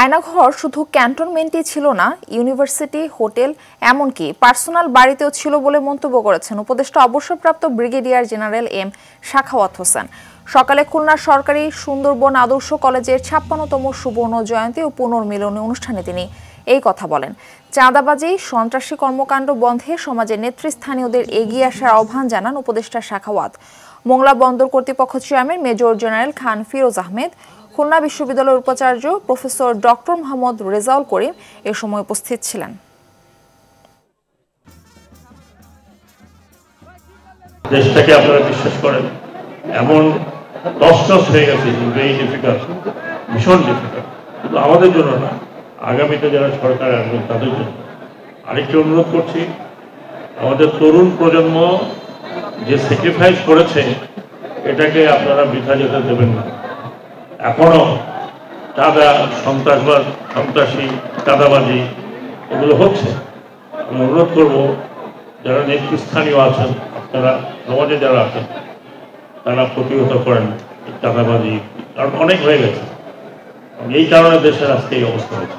আয়নাঘর শুধু ক্যান্টনমেন্টই ছিল না, ইউনিভার্সিটি, হোটেল, এমনকি পার্সোনাল বাড়িতেও ছিল বলে মন্তব্য করেছেন উপদেষ্টা অবসরপ্রাপ্ত brigadier general M Sakhawat Hossain. সকালে খুলনা সরকারি সুন্দরবন আদর্শ কলেজের ৫৬তম সুবর্ণ জয়ন্তী ও পুনর্মিলনী অনুষ্ঠানে তিনি এই কথা বলেন। চাঁদাবাজি, সন্ত্রাসী কর্মকাণ্ড বন্ধে সমাজের নেতৃস্থানীয়দের এগিয়ে আসার আহ্বান জানান উপদেষ্টা সাখাওয়াত। মোংলা বন্দর কর্তৃপক্ষ চেয়ারম্যান মেজর জেনারেল খান ফিরোজ আহমেদ, খুলনা বিশ্ববিদ্যালয়ের উপাচার্য প্রফেসর ডক্টর মোহাম্মদ রেজাউল করিম এ সময় উপস্থিত ছিলেন। দেশটাকে আপনারা বিশ্বাস করেন, এমন তছনছ হয়ে গেছে, ভীষণ ডিফিকাল্ট, কিন্তু আমাদের জন্য না, আগামীতে যারা সরকার আসবেন তাদের জন্য। আরেকটি অনুরোধ করছি, আমাদের তরুণ প্রজন্ম যে স্যাক্রিফাইস করেছে এটাকে আপনারা বৃথা যেতে দেবেন না। এখনো চাঁদা, সন্ত্রাসবাদ, সন্ত্রাসী, চাঁদাবাজি এগুলো হচ্ছে। আমি অনুরোধ করব, যারা নেতৃস্থানীয় আছেন, আপনারা সমাজে যারা আছেন, তারা প্রতিহত করেন চাঁদাবাজি, কারণ অনেক হয়ে গেছে। এই কারণে দেশের আজকে এই অবস্থা হয়েছে।